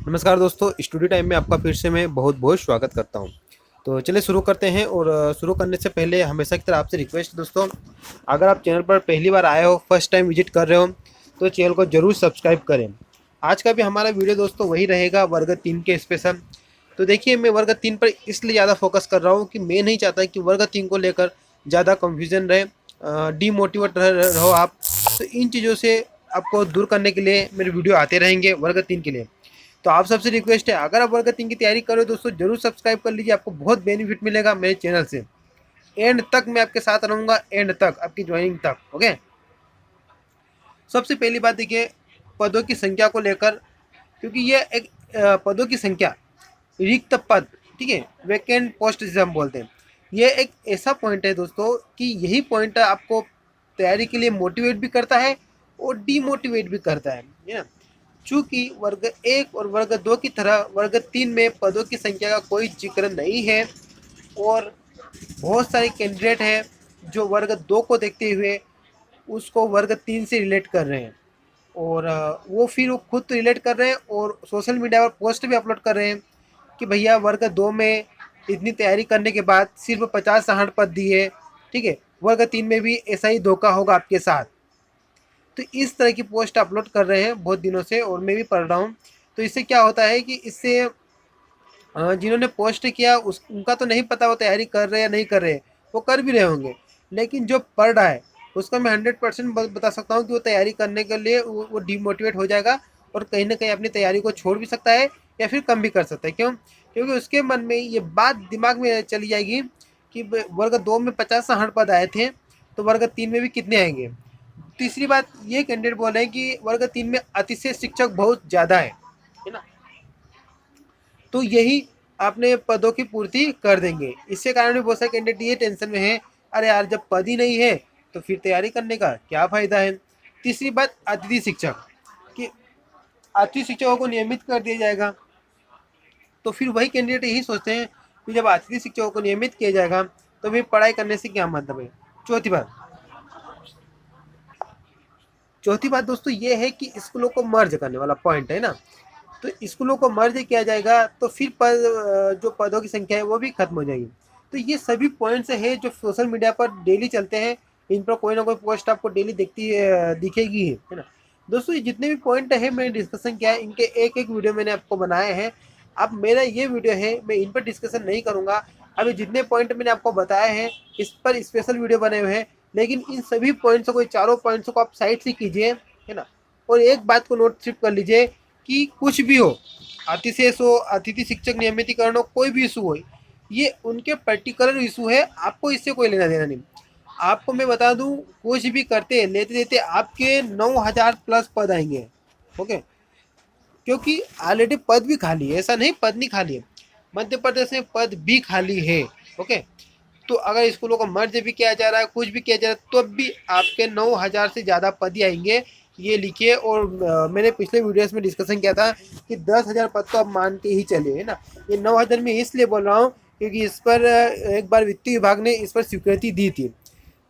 नमस्कार दोस्तों, studio time में आपका फिर से मैं बहुत बहुत स्वागत करता हूं। तो चलिए शुरू करते हैं। और शुरू करने से पहले हमेशा की तरह आपसे रिक्वेस्ट है दोस्तों, अगर आप चैनल पर पहली बार आए हो, फर्स्ट टाइम विजिट कर रहे हो, तो चैनल को जरूर सब्सक्राइब करें। आज का भी हमारा वीडियो दोस्तों वही रहेगा, वर्ग 3 के स्पेशल। तो देखिए, मैं वर्ग 3 पर इसलिए ज़्यादा फोकस कर रहा हूँ कि मैं नहीं चाहता कि वर्ग 3 को लेकर ज़्यादा कन्फ्यूजन रहे, डीमोटिवेट रहो आप। तो इन चीज़ों से आपको दूर करने के लिए मेरे वीडियो आते रहेंगे वर्ग 3 के लिए। तो आप सबसे रिक्वेस्ट है, अगर आप वर्ग 3 की तैयारी कर रहे हो दोस्तों, जरूर सब्सक्राइब कर लीजिए। आपको बहुत बेनिफिट मिलेगा मेरे चैनल से। एंड तक मैं आपके साथ रहूंगा, एंड तक, आपकी ज्वाइनिंग तक। ओके। सबसे पहली बात देखिए, पदों की संख्या को लेकर, क्योंकि ये एक पदों की संख्या, रिक्त पद, ठीक है, वैकेंट पोस्ट जिसे हम बोलते हैं, ये एक ऐसा पॉइंट है दोस्तों कि यही पॉइंट आपको तैयारी के लिए मोटिवेट भी करता है और डीमोटिवेट भी करता है ना। चूंकि वर्ग 1 और वर्ग 2 की तरह वर्ग 3 में पदों की संख्या का कोई जिक्र नहीं है, और बहुत सारे कैंडिडेट हैं जो वर्ग 2 को देखते हुए उसको वर्ग 3 से रिलेट कर रहे हैं। और वो फिर वो खुद तो रिलेट कर रहे हैं और सोशल मीडिया पर पोस्ट भी अपलोड कर रहे हैं कि भैया वर्ग 2 में इतनी तैयारी करने के बाद सिर्फ 50-60 पद दिए, ठीक है, वर्ग 3 में भी ऐसा ही धोखा होगा आपके साथ। तो इस तरह की पोस्ट अपलोड कर रहे हैं बहुत दिनों से, और मैं भी पढ़ रहा हूँ। तो इससे क्या होता है कि इससे जिन्होंने पोस्ट किया उनका तो नहीं पता वो तैयारी कर रहे हैं या नहीं कर रहे हैं, वो कर भी रहे होंगे, लेकिन जो पढ़ रहा है उसका मैं 100% बता सकता हूँ कि वो तैयारी करने के लिए वो डिमोटिवेट हो जाएगा, और कहीं ना कहीं अपनी तैयारी को छोड़ भी सकता है या फिर कम भी कर सकता है। क्यों? क्योंकि उसके मन में ये बात दिमाग में चली जाएगी कि वर्ग 2 में 50-60 पद आए थे, तो वर्ग 3 में भी कितने आएंगे। तीसरी बात, ये कैंडिडेट बोल रहे हैं कि वर्ग 3 में अतिशय शिक्षक बहुत ज़्यादा है ना, तो यही अपने पदों की पूर्ति कर देंगे। इससे कारण भी बहुत सारे कैंडिडेट ये टेंशन में है, अरे यार जब पद ही नहीं है तो फिर तैयारी करने का क्या फ़ायदा है। तीसरी बात, अतिथि शिक्षक, कि अतिथि शिक्षकों को नियमित कर दिया जाएगा, तो फिर वही कैंडिडेट यही सोचते हैं कि जब अतिथि शिक्षकों को नियमित किया जाएगा तो फिर पढ़ाई करने से क्या मतलब है। चौथी बात, चौथी बात दोस्तों ये है कि स्कूलों को मर्ज करने वाला पॉइंट है ना। तो स्कूलों को मर्ज किया जाएगा तो फिर जो पदों की संख्या है वो भी खत्म हो जाएगी। तो ये सभी पॉइंट्स हैं जो सोशल मीडिया पर डेली चलते हैं, इन पर कोई ना कोई पोस्ट आपको डेली दिखेगी है ना। दोस्तों ये जितने भी पॉइंट है मैंने डिस्कशन किया है, इनके एक एक वीडियो मैंने आपको बनाए हैं। अब मेरा ये वीडियो है, मैं इन पर डिस्कशन नहीं करूँगा। अभी जितने पॉइंट मैंने आपको बताए हैं इस पर स्पेशल वीडियो बने हुए हैं, लेकिन इन सभी पॉइंट्स को, चारों पॉइंट्स को आप साइड से कीजिए, है ना। और एक बात को नोट कर लीजिए कि कुछ भी हो, अतिशेष हो, अतिथि शिक्षक नियमितीकरण हो, कोई भी इशू हो, ये उनके पर्टिकुलर इशू है, आपको इससे कोई लेना देना नहीं। आपको मैं बता दूं, कुछ भी करते लेते देते आपके 9,000 प्लस पद आएंगे। ओके, क्योंकि ऑलरेडी पद भी खाली है, ऐसा नहीं पद नहीं खाली है, मध्य प्रदेश में पद भी खाली है। ओके, तो अगर स्कूलों को मर्ज भी किया जा रहा है, कुछ भी किया जा रहा है, तो भी आपके 9,000 से ज़्यादा पद ही आएंगे, ये लिखिए। और मैंने पिछले वीडियोस में डिस्कशन किया था कि 10,000 पद तो आप मान के ही चले, है ना। ये 9,000 में इसलिए बोल रहा हूँ क्योंकि इस पर एक बार वित्तीय विभाग ने इस पर स्वीकृति दी थी,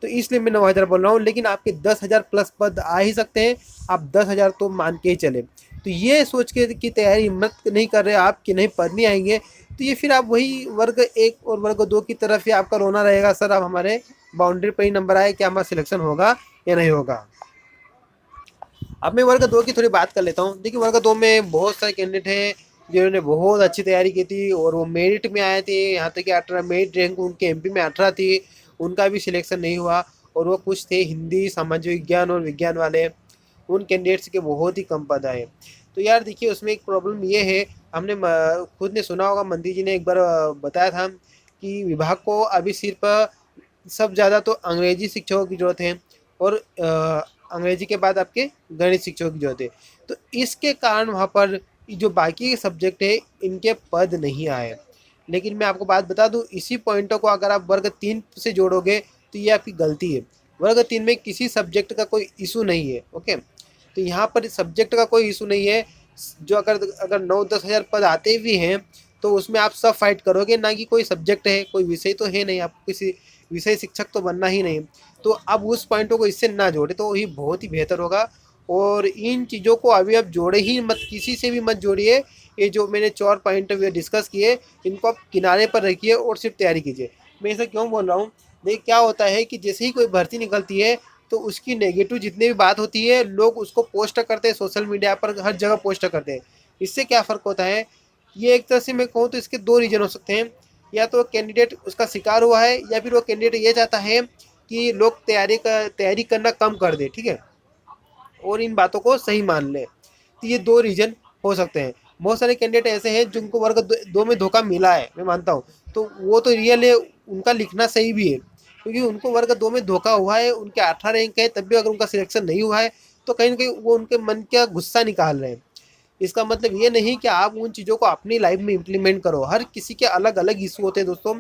तो इसलिए मैं 9,000 बोल रहा हूँ। लेकिन आपके 10,000 प्लस पद आ ही सकते हैं, आप 10,000 तो मान के ही चले। तो ये सोच के कि तैयारी मत नहीं कर रहे आप कि नहीं पद नहीं आएंगे, तो ये फिर आप वही वर्ग 1 और वर्ग 2 की तरफ ही आपका रोना रहेगा, सर अब हमारे बाउंड्री पर ही नंबर आए, क्या हमारा सिलेक्शन होगा या नहीं होगा। अब मैं वर्ग 2 की थोड़ी बात कर लेता हूँ। देखिए, वर्ग 2 में बहुत सारे कैंडिडेट हैं जिन्होंने बहुत अच्छी तैयारी की थी और वो मेरिट में आए थे, यहाँ तक कि 18 मेरिट रैंक उनके एमपी में 18 थी, उनका भी सिलेक्शन नहीं हुआ। और वो कुछ थे हिंदी, सामाजिक विज्ञान और विज्ञान वाले, उन कैंडिडेट्स के बहुत ही कम पद आए। तो यार देखिए, उसमें एक प्रॉब्लम ये है, हमने खुद ने सुना होगा, मंत्री जी ने एक बार बताया था कि विभाग को अभी सिर्फ सब ज़्यादा तो अंग्रेजी शिक्षकों की ज़रूरत है, और अंग्रेजी के बाद आपके गणित शिक्षकों की ज़रूरत है। तो इसके कारण वहाँ पर जो बाकी के सब्जेक्ट है इनके पद नहीं आए। लेकिन मैं आपको बात बता दूं, इसी पॉइंटों को अगर आप वर्ग 3 से जोड़ोगे तो ये आपकी गलती है। वर्ग 3 में किसी सब्जेक्ट का कोई इशू नहीं है। ओके, तो यहाँ पर सब्जेक्ट का कोई इशू नहीं है। जो अगर अगर 9-10 हज़ार पद आते भी हैं तो उसमें आप सब फाइट करोगे, ना कि कोई सब्जेक्ट है, कोई विषय तो है नहीं, आपको किसी विषय शिक्षक तो बनना ही नहीं। तो अब उस पॉइंटों को इससे ना जोड़े तो ही बहुत ही बेहतर होगा। और इन चीज़ों को अभी आप जोड़े ही मत, किसी से भी मत जोड़िए ये जो मैंने 4 पॉइंट डिस्कस किए, इनको आप किनारे पर रखिए और सिर्फ तैयारी कीजिए। मैं ऐसा क्यों बोल रहा हूँ, देखिए क्या होता है कि जैसे ही कोई भर्ती निकलती है तो उसकी नेगेटिव जितनी भी बात होती है लोग उसको पोस्ट करते हैं, सोशल मीडिया पर हर जगह पोस्ट करते हैं। इससे क्या फ़र्क होता है, ये एक तरह से मैं कहूँ तो इसके 2 रीज़न हो सकते हैं। या तो कैंडिडेट उसका शिकार हुआ है, या फिर वो कैंडिडेट ये चाहता है कि लोग तैयारी करना कम कर दे, ठीक है, और इन बातों को सही मान लें। तो ये 2 रीज़न हो सकते हैं। बहुत सारे कैंडिडेट ऐसे हैं जिनको वर्ग 2 में धोखा मिला है, मैं मानता हूँ, तो वो तो रियल है, उनका लिखना सही भी है, क्योंकि उनको वर्ग 2 में धोखा हुआ है, उनके 18 रैंक है, तब भी अगर उनका सिलेक्शन नहीं हुआ है तो कहीं न कहीं वो उनके मन का गुस्सा निकाल रहे हैं। इसका मतलब ये नहीं कि आप उन चीज़ों को अपनी लाइफ में इम्प्लीमेंट करो। हर किसी के अलग-अलग इश्यू होते हैं दोस्तों,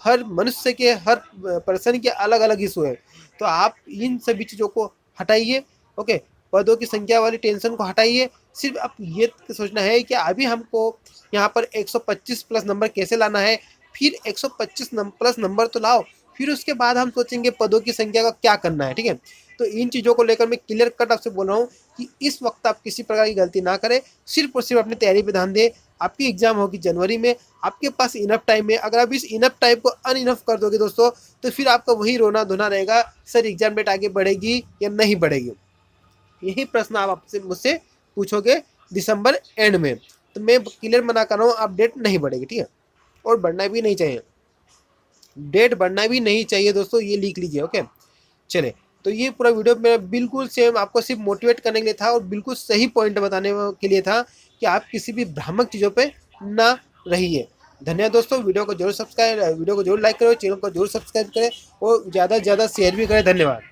हर मनुष्य के, हर पर्सन के अलग-अलग इश्यू है। तो आप इन सभी चीज़ों को हटाइए, ओके? पदों की संख्या वाली टेंशन को हटाइए। सिर्फ आप ये सोचना है कि अभी हमको यहाँ पर 125 प्लस नंबर कैसे लाना है, फिर 125 प्लस नंबर तो लाओ, फिर उसके बाद हम सोचेंगे पदों की संख्या का क्या करना है, ठीक है? तो इन चीज़ों को लेकर मैं क्लियर कट आपसे बोल रहा हूँ कि इस वक्त आप किसी प्रकार की गलती ना करें, सिर्फ और सिर्फ अपनी तैयारी पे ध्यान दें। आपकी एग्जाम होगी जनवरी में, आपके पास इनफ टाइम है। अगर आप इस इनफ टाइम को अनइनफ कर दोगे दोस्तों, तो फिर आपका वही रोना धोना रहेगा, सर एग्जाम डेट आगे बढ़ेगी या नहीं बढ़ेगी। यही प्रश्न आप आपसे मुझसे पूछोगे दिसंबर एंड में, तो मैं क्लियर मना कर रहा हूँ, आप डेट नहीं बढ़ेगी, ठीक है, और बढ़ना भी नहीं चाहिए, डेट बढ़ना भी नहीं चाहिए दोस्तों, ये लिख लीजिए, ओके। चले, तो ये पूरा वीडियो मेरा बिल्कुल सेम आपको सिर्फ मोटिवेट करने के लिए था और बिल्कुल सही पॉइंट बताने के लिए था कि आप किसी भी भ्रामक चीज़ों पे ना रहिए। धन्यवाद दोस्तों, वीडियो को जरूर लाइक करें, चैनल को जरूर सब्सक्राइब करें और ज़्यादा से ज़्यादा शेयर भी करें। धन्यवाद।